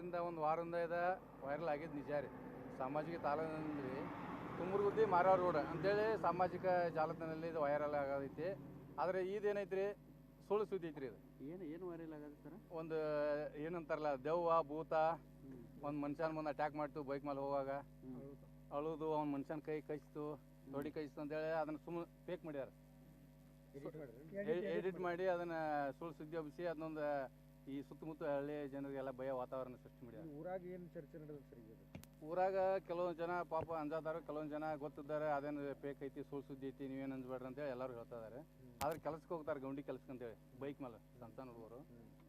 ಹಿಂದ ಒಂದು ವಾರದಿಂದ ಇದು ವೈರಲ್ ಆಗಿದ್ದು ನಿಜ ರೀ. ಸಾಮಾಜಿಕ ತಾಳಂದ್ರಿ ತುಮರಗುದ್ದಿ ಮಾರವಾಡ ರೋಡ್ ಅಂತೇಳಿ ಸಾಮಾಜಿಕ ಜಾಲತಾಣದಲ್ಲಿ ಇದು ವೈರಲ್ ಆಗೈತಿ. ಆದರೆ ಇದೇನೈತ್ರಿ ಸುಳ್ಳು ಸುದ್ದಿ ಐತ್ರಿ. ಇದು ಏನು ವೈರಲ್ ಆಗತ್ತೆ ಸರ್? ಒಂದು ಏನಂತಾರಲ್ಲ ದೆವ್ವ ಭೂತ ಒಂದು ಮನುಷ್ಯನ ಮುಂದೆ ಅಟ್ಯಾಕ್ ಮಾಡ್ತು ಬೈಕ್ ಮೇಲೆ ಹೋಗುವಾಗ ಅಳುದು ಅವ್ನ ಮನುಷ್ಯನ ಕೈ ಕಚ್ತು ದೊಡ್ಡಿ ಕಚ್ತು ಅಂತೇಳಿ ಅದನ್ನು ಸುಮ್ಮನೆ ಫೇಕ್ ಮಾಡ್ಯಾರ, ಎಡಿಟ್ ಮಾಡಿ ಅದನ್ನ ಸುಳ್ಳು ಸುದ್ದಿ ಹಬ್ಬಿಸಿ ಅದನ್ನೊಂದು ಈ ಸುತ್ತಮುತ್ತ ಹಳ್ಳಿ ಜನರಿಗೆಲ್ಲ ಭಯ ವಾತಾವರಣ ಸೃಷ್ಟಿ ಮಾಡ್ಯಾರ. ಊರಾಗ ಏನು ಚರ್ಚೆ ನಡೆದ ಸರ್? ಊರಾಗ ಕೆಲವೊಂದು ಜನ ಪಾಪ ಅಂಜಾದಾರ, ಕೆಲವೊಂದು ಜನ ಗೊತ್ತಿದ್ದಾರೆ ಅದೇನು ಫೇಕ್ ಐತಿ ಸುಳ್ಳು ಸುದ್ದಿ ಐತಿ ನೀವೇನು ಅಂಜಬೇಡ್ರಿ ಅಂತೇಳಿ ಎಲ್ಲರೂ ಹೇಳ್ತಾ ಇದಾರೆ. ಆದ್ರೆ ಕೆಲ್ಸಕ್ಕೆ ಹೋಗ್ತಾರೆ ಗೌಂಡಿ ಕೆಲ್ಸಕ್ಕೆ ಅಂತೇಳಿ ಬೈಕ್ ಮೇಲೆ ಸಣ್ಣ ಹುಡುಗರು.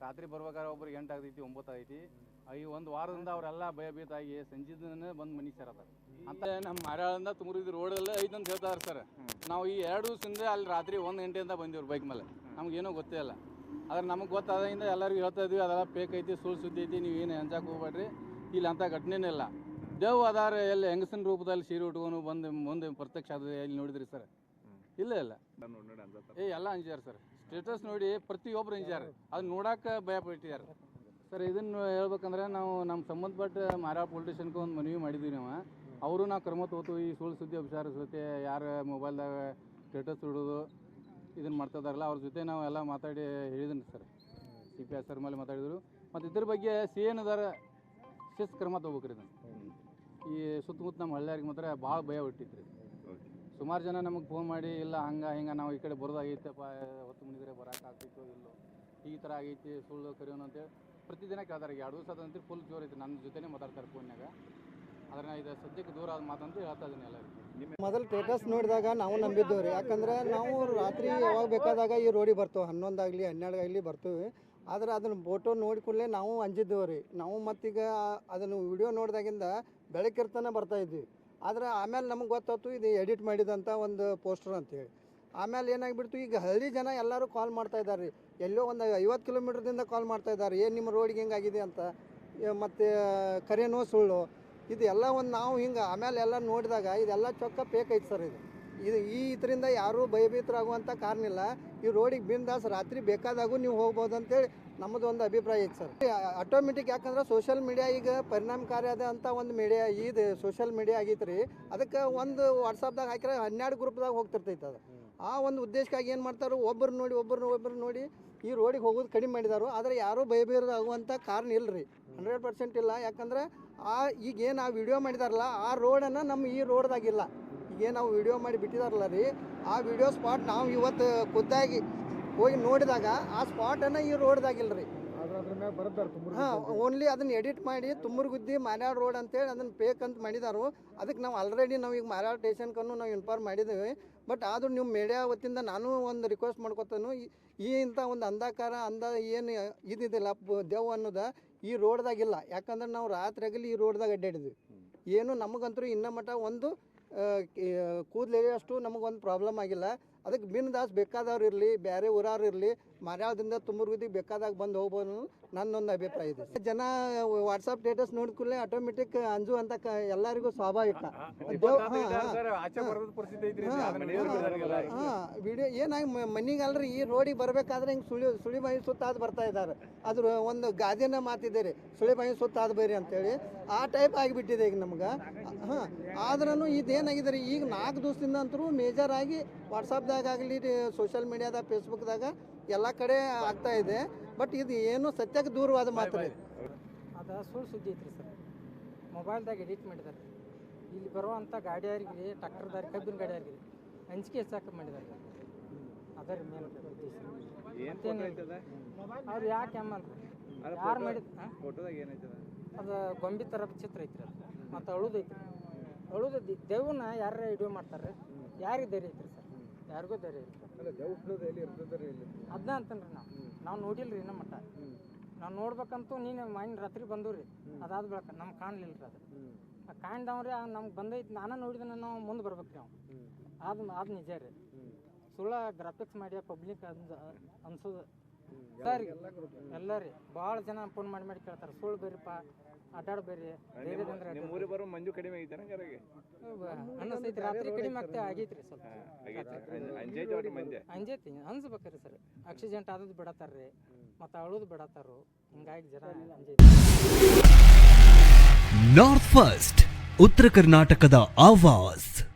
ರಾತ್ರಿ ಬರ್ಬೇಕಾದ್ರೆ ಒಬ್ರಿಗೆ 8 ಆಗೈತಿ 9 ಆಗೈತಿ. ಈ ಒಂದು ವಾರದಿಂದ ಅವರೆಲ್ಲ ಭಯಭೀತಾಗಿ ಸಂಜೆನೇ ಬಂದು ಮನೆ ಸೇರತ್ತಾರೆ ಅಂತ. ನಮ್ಮ ಮಾರ್ಯಾಳಿಂದ ತುಮರಗುದ್ದಿ ರೋಡಲ್ಲೇ ಐತೆ ಅಂತ ಹೇಳ್ತಾರೆ ಸರ್. ನಾವು ಈ 2 ದಿವಸದಿಂದ ಅಲ್ಲಿ ರಾತ್ರಿ 1 ಗಂಟೆಯಿಂದ ಬಂದಿವ್ರಿ ಬೈಕ್ ಮೇಲೆ. ನಮಗೇನೋ ಗೊತ್ತೇ ಇಲ್ಲ. ಆದ್ರೆ ನಮಗೆ ಗೊತ್ತಾದಿಂದ ಎಲ್ಲರಿಗೂ ಹೇಳ್ತಾ ಇದ್ವಿ ಅದೆಲ್ಲ ಫೇಕ್ ಐತಿ ಸುಳ್ಳು ಸುದ್ದಿ ಐತಿ, ನೀವು ಏನು ಅಂಜಾಕ್ ಹೋಗ್ಬೇಡ್ರಿ, ಇಲ್ಲಿ ಅಂಥ ಘಟನೆನೇ ಇಲ್ಲ. ದೇವ್ ಅದಾರ ಎಲ್ಲಿ ಹೆಂಗಸಿನ ರೂಪದಲ್ಲಿ ಸೀರೆ ಉಟ್ಕೊಂಡು ಬಂದು ಮುಂದೆ ಪ್ರತ್ಯಕ್ಷ ಆದ ಎಲ್ಲಿ ನೋಡಿದ್ರಿ ಸರ್? ಇಲ್ಲ ಎಲ್ಲ ಅಂಜಾರ ಸರ್. ಸ್ಟೇಟಸ್ ನೋಡಿ ಪ್ರತಿಯೊಬ್ಬರು ಅಂಜಾರ, ಅದು ನೋಡಕ್ಕೆ ಭಯ ಪಟ್ಟಿದ್ದಾರೆ ಸರ್. ಇದನ್ನು ಹೇಳ್ಬೇಕಂದ್ರೆ ನಾವು ನಮ್ಮ ಸಂಬಂಧಪಟ್ಟ ಮಾರ್ಯಾಳ ಪೊಲೀಸ್ ಸ್ಟೇಷನ್ಗೆ ಒಂದು ಮನವಿ ಮಾಡಿದ್ವಿ ನಾವು. ಅವರು ನಾವು ಕ್ರಮ ತಗೋತು. ಈ ಸುಳ್ಳು ಸುದ್ದಿ ಅಭಿಸಾರ ಜೊತೆ ಯಾರು ಮೊಬೈಲ್ದಾಗ ಸ್ಟೇಟಸ್ ಇಡೋದು ಇದನ್ನು ಮಾಡ್ತಿದಾರಲ್ಲ ಅವ್ರ ಜೊತೆ ನಾವು ಎಲ್ಲ ಮಾತಾಡಿ ಹೇಳಿದ್ದೀನಿ ಸರ್. CPI ಸರ್ ಮೇಲೆ ಮಾತಾಡಿದ್ರು. ಮತ್ತು ಇದ್ರ ಬಗ್ಗೆ ಏನದಾರ ಶಿಸ್ತು ಕ್ರಮ ತೊಗೋಬೇಕ್ರಿ. ಇದನ್ನು ಈ ಸುತ್ತಮುತ್ತ ನಮ್ಮ ಹಳ್ಳಿಯಾರಿಗೆ ಮಾತ್ರ ಭಾಳ ಭಯ ಹುಟ್ಟಿತ್ರಿ. ಸುಮಾರು ಜನ ನಮಗೆ ಫೋನ್ ಮಾಡಿ ಇಲ್ಲ ಹಿಂಗೆ ನಾವು ಈ ಕಡೆ ಬರೋದಾಗೈತಪ್ಪ, ಹೊತ್ತು ಮುನಿದ್ರೆ ಬರೋಕ್ಕಾಗ್ತಿತ್ತು ಇಲ್ಲೋ ಈ ಥರ ಆಗೈತಿ ಸುಳ್ಳು ಕರಿಯೋನು ಅಂತೇಳಿ ಪ್ರತಿದಿನ ಕೇಳ್ತಾರೆ. 2 ದಿವಸ ಅದಂತೂ ಫುಲ್ ಜೋರು ಐತಿ. ನನ್ನ ಜೊತೆನೇ ಮಾತಾಡ್ತಾರೆ ಫೋನ್ಯಾಗ. ಆದರೆ ಇದು ಸದ್ಯಕ್ಕೆ ದೂರ ಆದ ಮಾತಂತ ಹೇಳ್ತಾ ಇದ್ದೀನಿ ಎಲ್ಲರಿಗೂ. ಮೊದಲು ಸ್ಟೇಟಸ್ ನೋಡಿದಾಗ ನಾವು ನಂಬಿದ್ದೇವೆ ರೀ. ಯಾಕಂದ್ರೆ ನಾವು ರಾತ್ರಿ ಯಾವಾಗ ಬೇಕಾದಾಗ ಈ ರೋಡಿಗೆ ಬರ್ತೇವೆ, 11 ಆಗಲಿ 12 ಆಗಲಿ ಬರ್ತೀವಿ. ಆದರೆ ಅದನ್ನು ಫೋಟೋ ನೋಡಿ ಕೂಡಲೇ ನಾವು ಅಂಜಿದ್ದೇವೆ ರೀ. ನಾವು ಮತ್ತೀಗ ಅದನ್ನು ವಿಡಿಯೋ ನೋಡಿದಾಗಿಂದ ಬೆಳಕಿರ್ತಾನೆ ಬರ್ತಾಯಿದ್ವಿ. ಆದರೆ ಆಮೇಲೆ ನಮಗೆ ಗೊತ್ತಾಯ್ತು ಇದು ಎಡಿಟ್ ಮಾಡಿದಂಥ ಒಂದು ಪೋಸ್ಟರ್ ಅಂತೇಳಿ. ಆಮೇಲೆ ಏನಾಗಿಬಿಡ್ತು, ಈಗ ಹಳ್ಳಿ ಜನ ಎಲ್ಲರೂ ಕಾಲ್ ಮಾಡ್ತಾಯಿದ್ದಾರೆ ರೀ. ಎಲ್ಲೋ ಒಂದು 50 ಕಿಲೋಮೀಟ್ರದಿಂದ ಕಾಲ್ ಮಾಡ್ತಾಯಿದ್ದಾರೆ, ಏನು ನಿಮ್ಮ ರೋಡಿಗೆ ಹೆಂಗಾಗಿದೆ ಅಂತ, ಮತ್ತು ಕರೆನೋ ಸುಳ್ಳು ಇದು ಎಲ್ಲ ಒಂದು ನಾವು ಹಿಂಗೆ ಆಮೇಲೆ ಎಲ್ಲ ನೋಡಿದಾಗ ಇದೆಲ್ಲ ಚೊಕ್ಕ ಫೇಕ್ ಐತೆ ಸರ್. ಇದರಿಂದ ಯಾರೂ ಭಯಭೀತರಾಗುವಂಥ ಕಾರಣ ಇಲ್ಲ. ಈ ರೋಡಿಗೆ ಬಿಂದಾಸ್ ರಾತ್ರಿ ಬೇಕಾದಾಗೂ ನೀವು ಹೋಗ್ಬೋದು ಅಂತೇಳಿ ನಮ್ಮದು ಒಂದು ಅಭಿಪ್ರಾಯ ಐತೆ ಸರ್. ಆಟೋಮೆಟಿಕ್ ಯಾಕಂದ್ರೆ ಸೋಷಿಯಲ್ ಮೀಡಿಯಾ ಈಗ ಪರಿಣಾಮಕಾರಿ ಆದಂಥ ಒಂದು ಮೀಡಿಯಾ ಇದು ಸೋಷಿಯಲ್ ಮೀಡಿಯಾ ಆಗೈತೆ ರೀ. ಅದಕ್ಕೆ ಒಂದು ವಾಟ್ಸಪ್ದಾಗ ಹಾಕಿದ್ರೆ 12 ಗ್ರೂಪ್ದಾಗ ಹೋಗ್ತಿರ್ತೈತೆ ಅದು. ಆ ಒಂದು ಉದ್ದೇಶಕ್ಕಾಗಿ ಏನು ಮಾಡ್ತಾರೆ, ಒಬ್ಬರು ನೋಡಿ ಈ ರೋಡಿಗೆ ಹೋಗೋದು ಕಡಿಮೆ ಮಾಡಿದಾರು. ಆದರೆ ಯಾರೂ ಭಯಭೀತರಾಗುವಂಥ ಕಾರಣ ಇಲ್ಲ ರೀ, 100% ಇಲ್ಲ. ಯಾಕಂದ್ರೆ ಈಗೇನು ಆ ವಿಡಿಯೋ ಮಾಡಿದಾರಲ್ಲ ಆ ರೋಡನ್ನು ನಮ್ಮ ಈ ರೋಡ್ದಾಗಿಲ್ಲ. ಈಗೇನು ನಾವು ವಿಡಿಯೋ ಮಾಡಿ ಬಿಟ್ಟಿದಾರಲ್ಲ ರೀ, ಆ ವಿಡಿಯೋ ಸ್ಪಾಟ್ ನಾವು ಇವತ್ತು ಖುದ್ದಾಗಿ ಹೋಗಿ ನೋಡಿದಾಗ ಆ ಸ್ಪಾಟನ್ನು ಈ ರೋಡ್ದಾಗಿಲ್ಲ ರೀ. ಹಾಂ, ಓನ್ಲಿ ಅದನ್ನು ಎಡಿಟ್ ಮಾಡಿ ತುಮರಗುದ್ದಿ ಮಾರ್ಯಾಳ ರೋಡ್ ಅಂತೇಳಿ ಅದನ್ನು ಫೇಕ್ ಅಂತ ಮಾಡಿದಾರು. ಅದಕ್ಕೆ ನಾವು ಆಲ್ರೆಡಿ ನಾವು ಈಗ ಮಾರ್ಯಾಳ ಸ್ಟೇಷನ್ಕನ್ನು ನಾವು ಇನ್ಫಾರ್ಮ್ ಮಾಡಿದ್ದೇವೆ. ಬಟ್ ಆದರೂ ನೀವು ಮೀಡಿಯಾ ವತಿಯಿಂದ ನಾನು ಒಂದು ರಿಕ್ವೆಸ್ಟ್ ಮಾಡ್ಕೊತಾನು, ಈ ಇಂಥ ಒಂದು ಅಂಧಕಾರ ಏನು ಇದಿಲ್ಲ ದೆವ್ವ ಅನ್ನೋದು ಈ ರೋಡ್ದಾಗಿಲ್ಲ. ಯಾಕಂದ್ರೆ ನಾವು ರಾತ್ರಿ ಆಗಲಿ ಈ ರೋಡ್ದಾಗ ಅಡ್ಡಾಡಿದ್ವಿ. ಏನು ನಮಗಂತೂ ಇನ್ನೂ ಮಟ್ಟ ಒಂದು ಕೂದಲೆಳೆಯಷ್ಟು ನಮಗೊಂದು ಪ್ರಾಬ್ಲಮ್ ಆಗಿಲ್ಲ. ಅದಕ್ಕೆ ಬಿಂದಾಸ್ ಬೇಕಾದವ್ರು ಇರಲಿ, ಬೇರೆ ಊರವ್ರು ಇರಲಿ, ಮಾರ್ಯಾಳದಿಂದ ತುಮರಗುದ್ದಿಗೆ ಬೇಕಾದಾಗ ಬಂದು ಹೋಗ್ಬೋದು ನನ್ನೊಂದು ಅಭಿಪ್ರಾಯ ಇದೆ. ಜನ ವಾಟ್ಸಪ್ ಸ್ಟೇಟಸ್ ನೋಡಿದ ಕೂಡಲೇ ಆಟೋಮೆಟಿಕ್ ಅಂಜು ಅಂತ ಎಲ್ಲರಿಗೂ ಸ್ವಾಭಾವಿಕ. ವಿಡಿಯೋ ಏನಾಗಿ ಮನೆಗಲ್ರಿ ಈ ರೋಡಿಗೆ ಬರಬೇಕಾದ್ರೆ ಹಿಂಗೆ ಸುಳಿಬಾಯಿ ಸುತ್ತಾದ ಬರ್ತಾ ಇದ್ದಾರೆ. ಅದ್ರ ಒಂದು ಗಾದೆನ ಮಾತಿದೆ ರೀ, ಸುಳಿಬಾಯಿ ಸುತ್ತಾದ ಬೈರಿ ಅಂತೇಳಿ. ಆ ಟೈಪ್ ಆಗಿಬಿಟ್ಟಿದೆ ಈಗ ನಮ್ಗೆ. ಹಾಂ, ಆದ್ರೂ ಇದೇನಾಗಿದೆ ರೀ, ಈಗ 4 ದಿವಸದಿಂದ ಅಂತರೂ ಮೇಜರ್ ಆಗಿ ವಾಟ್ಸಪ್ದಾಗಲಿ ಸೋಷಿಯಲ್ ಮೀಡಿಯಾದಾಗ ಫೇಸ್ಬುಕ್ದಾಗ ಎಲ್ಲ ಕಡೆ ಆಗ್ತಾ ಇದೆ. ಬಟ್ ಇದು ಏನು ಸತ್ಯಕ್ಕೆ ದೂರವಾದ ಮಾತ್ರ. ಅದು ಸುಳ್ಳು ಸುದ್ದಿ ಐತ್ರಿ ಸರ್. ಮೊಬೈಲ್ದಾಗ ಎಡಿಟ್ ಮಾಡಿದ್ದಾರೆ. ಇಲ್ಲಿ ಬರುವಂಥ ಗಾಡಿಯಾರಿಗೆ, ಟ್ರ್ಯಾಕ್ಟರ್ದಾರಿ, ಕಬ್ಬಿನ ಗಾಡಿಯಾರಿಗೆ ಅಂಜಿಕೆ ಹೆಚ್ಚಾಕ ಮಾಡಿದ್ದಾರೆ. ಅದೇ ರೀ ಮೇನ್ ಉದ್ದೇಶ. ಅವ್ರು ಯಾಕೆ ಅಮ್ಮಲ್ರಿ ಯಾರು ಮಾಡಿದ ಅದು ಗೊಂಬಿ ಥರ ಚಿತ್ರ ಐತ್ರಿ ಅದು. ಮತ್ತು ಅಳುದೈತ್ರಿ, ಅಳುದ ದೇವನ್ನ ಯಾರ ವಿಡಿಯೋ ಮಾಡ್ತಾರೆ, ಯಾರಿಗೆ ಧೈರ್ಯ ಐತ್ರಿ ಸರ್? ಯಾರಿಗೂ ಧೈರ್ಯ ಐತ್ರಿ. ಅದನ್ನ ಅಂತನ್ರಿ ನಾವು ನೋಡಿಲ್ರಿ ಇನ್ನೂ ಮಟ್ಟ. ನಾವು ನೋಡ್ಬೇಕಂತೂ ನೀನು ಮೈನ್ ರಾತ್ರಿ ಬಂದವು ರೀ. ಅದಾದ ಬೆಳಕ ನಮ್ಗೆ ಕಾಣಲಿಲ್ಲ ರೀ. ಅದು ಕಾಣ್ದವ್ರಿ ನಮ್ಗೆ ಬಂದೈತಿ. ನಾನು ನೋಡಿದ್ರೆ ನಾವು ಮುಂದೆ ಬರ್ಬೇಕು ರೀ. ಅದು ನಿಜ ರೀ. ಸುಳ್ಳ ಗ್ರಾಫಿಕ್ಸ್ ಮಾಡಿ ಪಬ್ಲಿಕ್ ಅನ್ಸೋದು ಸರ್. ಎಲ್ಲ ರೀ ಭಾಳ ಜನ ಫೋನ್ ಮಾಡಿ ಕೇಳ್ತಾರೆ, ಸುಳ್ಳು ಬೇರಿಪ್ಪ, ಅಡ್ಡಾಡ್ಬೇರಿ, ಧೈರ್ಯದಿಂದ ಮಂಜು ಕಡಿಮೆ ಐತೆ ಅನ್ನಿಸ್ತೈತಿ. ರಾತ್ರಿ ಕಡಿಮೆ ಆಗೈತ್ರಿ ಸ್ವಲ್ಪ. ಅಂಜೈತಿ ಅನ್ಸ್ಬೇಕ್ರಿ ಸರ್. ಆಕ್ಸಿಡೆಂಟ್ ಆದದ್ದು ಬಿಡತ್ತಾರ್ರಿ, ಮತ್ತು ಅಳುದು ಬಿಡತ್ತಾರು. ಹಿಂಗಾಗಿ ಜನ ಅಂಜೈತಿ. ನಾರ್ತ್ ಫಸ್ಟ್ ಉತ್ತರ ಕರ್ನಾಟಕದ ಆವಾಜ್.